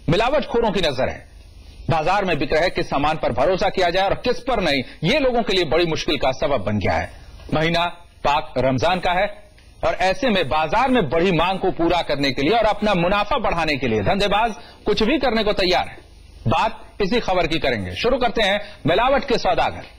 मिलावटखोरों की नजर है। बाजार में बिक रहे किस सामान पर भरोसा किया जाए और किस पर नहीं, ये लोगों के लिए बड़ी मुश्किल का सबब बन गया है। महीना पाक रमजान का है और ऐसे में बाजार में बढ़ी मांग को पूरा करने के लिए और अपना मुनाफा बढ़ाने के लिए धंधेबाज कुछ भी करने को तैयार है। बात इसी खबर की करेंगे। शुरू करते हैं मिलावट के सौदागर।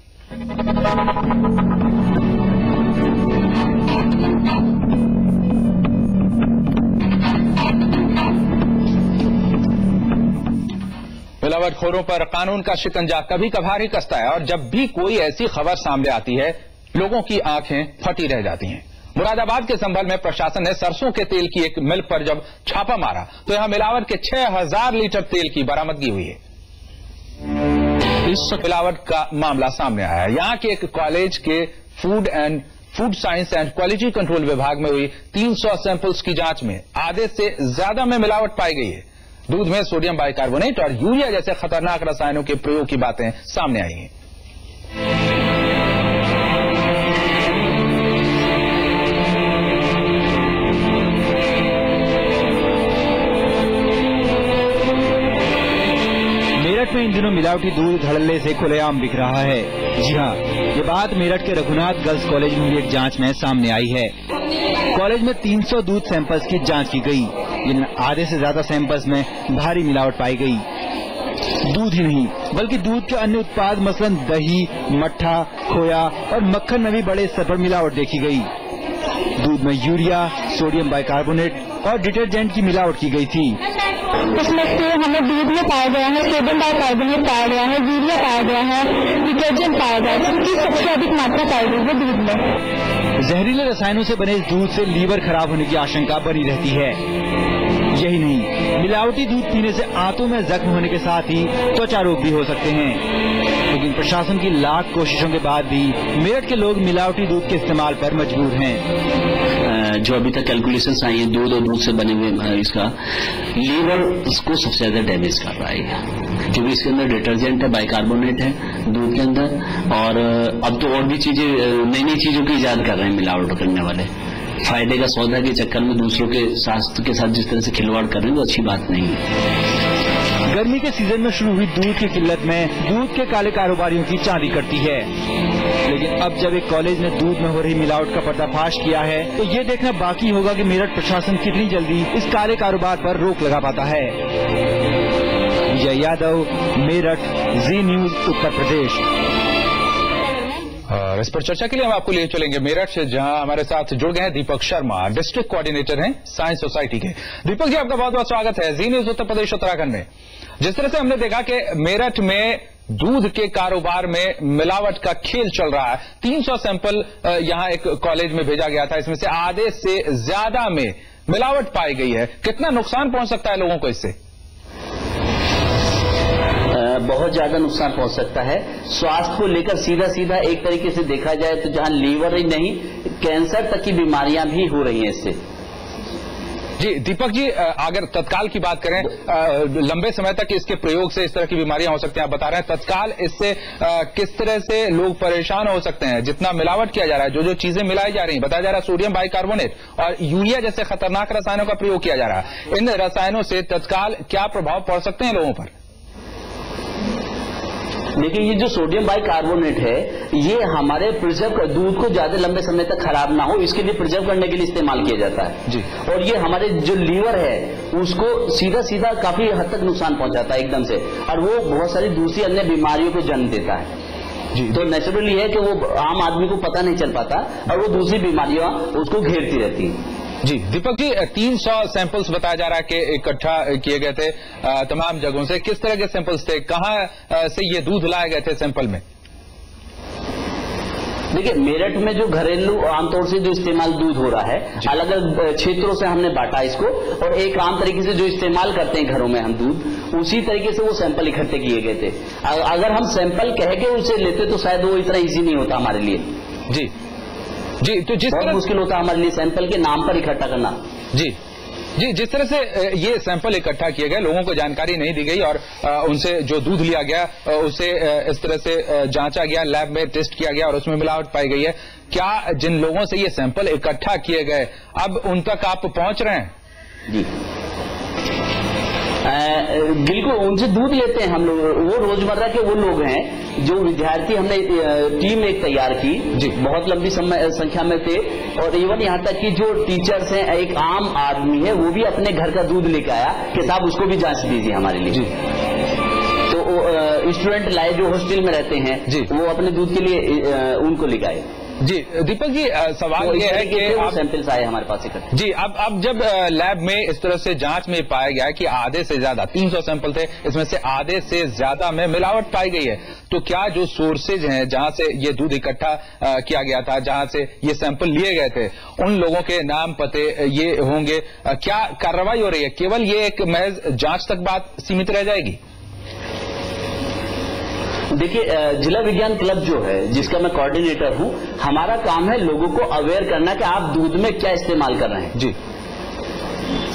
मिलावटखोरों पर कानून का शिकंजा कभी कभार ही कसता है और जब भी कोई ऐसी खबर सामने आती है लोगों की आंखें फटी रह जाती हैं। मुरादाबाद के संभल में प्रशासन ने सरसों के तेल की एक मिल पर जब छापा मारा तो यहां मिलावट के 6000 लीटर तेल की बरामदगी हुई है। इस मिलावट का मामला सामने आया है। यहां के एक कॉलेज के food science and quality control विभाग में हुई 300 सैंपल्स की जांच में आधे से ज्यादा में मिलावट पाई गई है। दूध में सोडियम बाइकार्बोनेट और यूरिया जैसे खतरनाक रसायनों के प्रयोग की बातें सामने आई हैं। मेरठ में इन दिनों मिलावटी दूध धड़ल्ले से खुलेआम बिक रहा है। जी हां, ये बात मेरठ के रघुनाथ गर्ल्स कॉलेज में हुई एक जांच में सामने आई है। कॉलेज में 300 दूध सैंपल्स की जांच की गई, जिनमें आधे से ज्यादा सैंपल्स में भारी मिलावट पाई गई। दूध ही नहीं बल्कि दूध के अन्य उत्पाद मसलन दही, मट्ठा, खोया और मक्खन में भी बड़े स्तर पर मिलावट देखी गई। दूध में यूरिया, सोडियम बाइकार्बोनेट और डिटर्जेंट की मिलावट की गई थी। इसमें से हमें दूध में पाया गया है सोडियम बाइकार्बोनेट पाया गया है, यूरिया पाया गया है, डिटर्जेंट पाया गया है, जिनकी सबसे अधिक मात्रा पाई गई है दूध में। जहरीले रसायनों से बने इस दूध से लीवर खराब होने की आशंका बनी रहती है। यही नहीं, मिलावटी दूध पीने से आंतों में जख्म होने के साथ ही त्वचा रोग भी हो सकते हैं। लेकिन प्रशासन की लाख कोशिशों के बाद भी मेरठ के लोग मिलावटी दूध के इस्तेमाल पर मजबूर हैं। जो अभी तक कैलकुलेशंस आई हैं दूध और दूध से बने हुए इसका लीवर इसको सबसे ज्यादा डैमेज कर रहा है, क्योंकि इसके अंदर डिटर्जेंट है, बाइकार्बोनेट है दूध के अंदर, और अब तो और भी चीजें नई नई चीजों की इजाद कर रहे हैं मिलावट करने वाले। फायदे का सौदा के चक्कर में दूसरों के स्वास्थ्य के साथ जिस तरह से खिलवाड़ कर रहे हैं वो अच्छी बात नहीं है। गर्मी के सीजन में शुरू हुई दूध की किल्लत में दूध के काले कारोबारियों की चांदी कटती है। लेकिन अब जब एक कॉलेज ने दूध में हो रही मिलावट का पर्दाफाश किया है तो ये देखना बाकी होगा कि मेरठ प्रशासन कितनी जल्दी इस काले कारोबार पर रोक लगा पाता है। विजय यादव, मेरठ, जी न्यूज, उत्तर प्रदेश। और इस पर चर्चा के लिए हम आपको लिए चलेंगे मेरठ से, जहां हमारे साथ जुड़ गए हैं दीपक शर्मा, डिस्ट्रिक्ट कोऑर्डिनेटर हैं साइंस सोसाइटी के। दीपक जी, आपका बहुत बहुत स्वागत है जी न्यूज उत्तर प्रदेश उत्तराखंड में। जिस तरह से हमने देखा कि मेरठ में दूध के कारोबार में मिलावट का खेल चल रहा है, 300 सैंपल यहां एक कॉलेज में भेजा गया था, इसमें से आधे से ज्यादा में मिलावट पाई गई है। कितना नुकसान पहुंच सकता है लोगों को इससे? बहुत ज्यादा नुकसान पहुंच सकता है। स्वास्थ्य को लेकर सीधा सीधा एक तरीके से देखा जाए तो जहां लीवर ही नहीं कैंसर तक की बीमारियां भी हो रही हैं इससे। जी दीपक जी, अगर तत्काल की बात करें, लंबे समय तक इसके प्रयोग से इस तरह की बीमारियां हो सकती हैं, आप बता रहे हैं तत्काल इससे किस तरह से लोग परेशान हो सकते हैं? जितना मिलावट किया जा रहा है, जो जो चीजें मिलाई जा रही हैं, बताया जा रहा है सोडियम बाइकार्बोनेट और यूरिया जैसे खतरनाक रसायनों का प्रयोग किया जा रहा है, इन रसायनों से तत्काल क्या प्रभाव पड़ सकते हैं लोगों पर? देखिए, ये जो सोडियम बाइकार्बोनेट है ये हमारे प्रिजर्व दूध को ज्यादा लंबे समय तक खराब ना हो इसके लिए प्रिजर्व करने के लिए इस्तेमाल किया जाता है जी। और ये हमारे जो लीवर है उसको सीधा सीधा काफी हद तक नुकसान पहुंचाता है एकदम से, और वो बहुत सारी दूसरी अन्य बीमारियों को जन्म देता है जी। तो नेचुरली है कि वो आम आदमी को पता नहीं चल पाता और वो दूसरी बीमारियां उसको घेरती रहती हैं। जी दीपक जी, 300 सैंपल्स बताया जा रहा है कि इकट्ठा किए गए थे तमाम जगहों से। किस तरह के सैंपल्स थे, कहां से ये दूध लाए गए थे सैंपल में? देखिए, मेरठ में जो घरेलू आमतौर से जो इस्तेमाल दूध हो रहा है, अलग अलग क्षेत्रों से हमने बांटा इसको, और एक आम तरीके से जो इस्तेमाल करते हैं घरों में हम दूध, उसी तरीके से वो सैंपल इकट्ठे किए गए थे। अगर हम सैंपल कह के उसे लेते तो शायद वो इतना ईजी नहीं होता हमारे लिए जी जी। तो जिस बहुत मुश्किल होता है हमारे लिए सैंपल के नाम पर इकट्ठा करना जी जी। जिस तरह से ये सैंपल इकट्ठा किए गए, लोगों को जानकारी नहीं दी गई और उनसे जो दूध लिया गया उसे इस तरह से जांचा गया, लैब में टेस्ट किया गया और उसमें मिलावट पाई गई है। क्या जिन लोगों से ये सैंपल इकट्ठा किए गए अब उन तक आप पहुंच रहे हैं? जी, बिल्कुल उनसे दूध लेते हैं हम लोग। वो रोजमर्रा के वो लोग हैं जो विद्यार्थी हमने टीम एक तैयार की जी, बहुत लंबी संख्या में थे, और इवन यहाँ तक कि जो टीचर्स हैं, एक आम आदमी है वो भी अपने घर का दूध लेकर आया कि साहब उसको भी जांच दीजिए हमारे लिए। तो स्टूडेंट लाए जो हॉस्टल में रहते हैं जी, वो अपने दूध के लिए उनको लेकर आए। जी दीपक जी, सवाल ये है कि आप सैंपल्स आए हमारे पास इकट्ठे जी, अब जब लैब में इस तरह से जांच में पाया गया कि आधे से ज्यादा 300 सैंपल थे, इसमें से आधे से ज्यादा में मिलावट पाई गई है, तो क्या जो सोर्सेज हैं जहां से ये दूध इकट्ठा किया गया था, जहां से ये सैंपल लिए गए थे, उन लोगों के नाम पते ये होंगे? क्या कार्रवाई हो रही है? केवल ये एक महज जांच तक बात सीमित रह जाएगी? देखिए, जिला विज्ञान क्लब जो है जिसका मैं कोऑर्डिनेटर हूं, हमारा काम है लोगों को अवेयर करना कि आप दूध में क्या इस्तेमाल कर रहे हैं जी।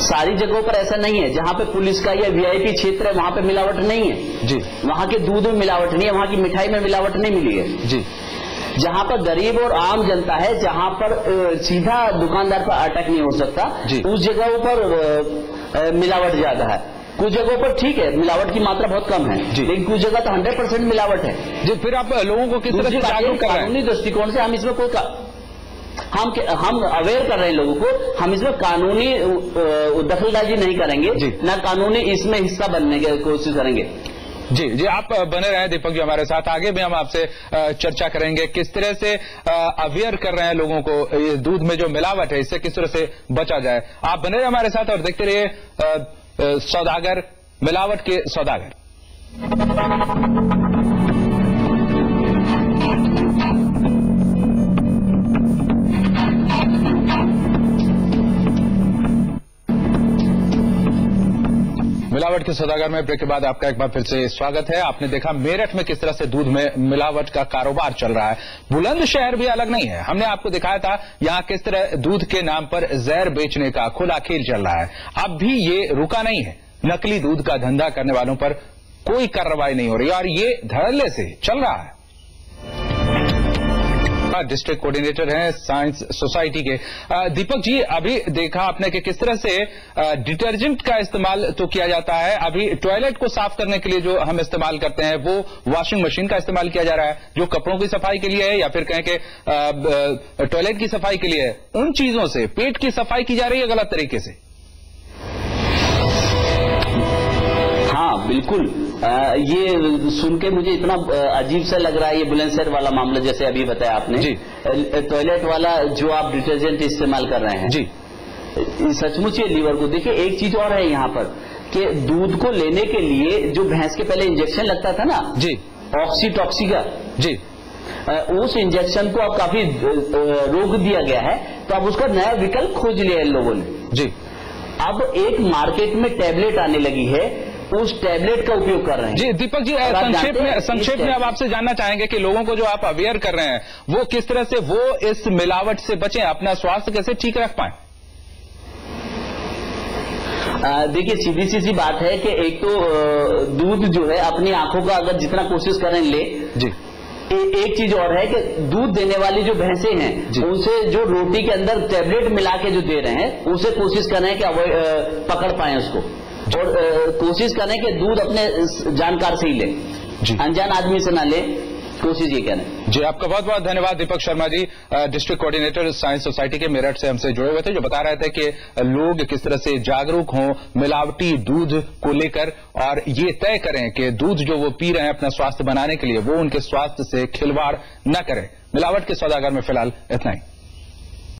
सारी जगहों पर ऐसा नहीं है, जहां पे पुलिस का या वीआईपी क्षेत्र है वहां पे मिलावट नहीं है जी, वहां के दूध में मिलावट नहीं है, वहां की मिठाई में मिलावट नहीं मिली है जी। जहां पर गरीब और आम जनता है, जहां पर सीधा दुकानदार पर अटैक नहीं हो सकता, उस जगहों पर मिलावट ज्यादा है। कुछ जगहों पर ठीक है, मिलावट की मात्रा बहुत कम है, लेकिन कुछ जगह तो 100% मिलावट है जी। फिर आप लोगों को किस तरह से जागरूक कर रहे हैं? कानूनी दृष्टिकोण से हम इसमें कोई हम अवेयर कर रहे हैं लोगों को, हम इसमें कानूनी दखलंदाजी नहीं करेंगे, ना कानूनी इसमें हिस्सा बनने की कोशिश करेंगे। जी, आप बने रहे दीपक जी हमारे साथ, आगे भी हम आपसे चर्चा करेंगे किस तरह से अवेयर कर रहे हैं लोगों को, दूध में जो मिलावट है इससे किस तरह से बचा जाए। आप बने रहे हमारे साथ और देखते रहिए सौदागर, मिलावट के सौदागर। मिलावट के सौदागर में ब्रेक के बाद आपका एक बार फिर से स्वागत है। आपने देखा मेरठ में किस तरह से दूध में मिलावट का कारोबार चल रहा है। बुलंदशहर भी अलग नहीं है, हमने आपको दिखाया था यहां किस तरह दूध के नाम पर जहर बेचने का खुला खेल चल रहा है। अब भी ये रुका नहीं है, नकली दूध का धंधा करने वालों पर कोई कार्रवाई नहीं हो रही और ये धड़ल्ले से चल रहा है। डिस्ट्रिक्ट कोऑर्डिनेटर हैं साइंस सोसाइटी के दीपक जी, अभी देखा आपने कि किस तरह से डिटर्जेंट का इस्तेमाल तो किया जाता है। अभी टॉयलेट को साफ करने के लिए जो हम इस्तेमाल करते हैं वो वॉशिंग मशीन का इस्तेमाल किया जा रहा है, जो कपड़ों की सफाई के लिए है या फिर कहें कि टॉयलेट की सफाई के लिए है। उन चीजों से पेट की सफाई की जा रही है गलत तरीके से। हाँ बिल्कुल, ये सुन के मुझे इतना अजीब सा लग रहा है ये बुलंदशहर वाला मामला, जैसे अभी बताया आपने जी, टॉयलेट वाला जो आप डिटर्जेंट इस्तेमाल कर रहे हैं जी, सचमुच ये लीवर को देखिए। एक चीज और है यहाँ पर कि दूध को लेने के लिए जो भैंस के पहले इंजेक्शन लगता था ना जी, ऑक्सीटॉक्सी का जी, उस इंजेक्शन को अब काफी रोक दिया गया है, तो अब उसका नया विकल्प खोज लिया है लोगों ने जी। अब एक मार्केट में टैबलेट आने लगी है, उस टैबलेट का उपयोग कर रहे हैं जी। दीपक जी, संक्षेप में अब आपसे जानना चाहेंगे कि लोगों को जो आप अवेयर कर रहे हैं वो किस तरह से वो इस मिलावट से बचें, अपना स्वास्थ्य कैसे ठीक रख पाएं। देखिए, सीधी सी बात है कि एक तो दूध जो है अपनी आंखों का अगर जितना कोशिश करें ले जी। एक चीज और है कि दूध देने वाली जो भैंसे हैं उनसे जो रोटी के अंदर टैबलेट मिला के जो दे रहे हैं उसे कोशिश कर रहे हैं कि पकड़ पाए उसको, और कोशिश करें कि दूध अपने जानकार से ही ले, अनजान आदमी से ना ले, कोशिश ये करें जी। आपका बहुत बहुत धन्यवाद Deepak Sharma ji, district coordinator science society के मेरठ से हमसे जुड़े हुए थे, जो बता रहे थे कि लोग किस तरह से जागरूक हों मिलावटी दूध को लेकर और ये तय करें कि दूध जो वो पी रहे हैं अपना स्वास्थ्य बनाने के लिए वो उनके स्वास्थ्य से खिलवाड़ न करें। मिलावट के सौदागर में फिलहाल इतना ही।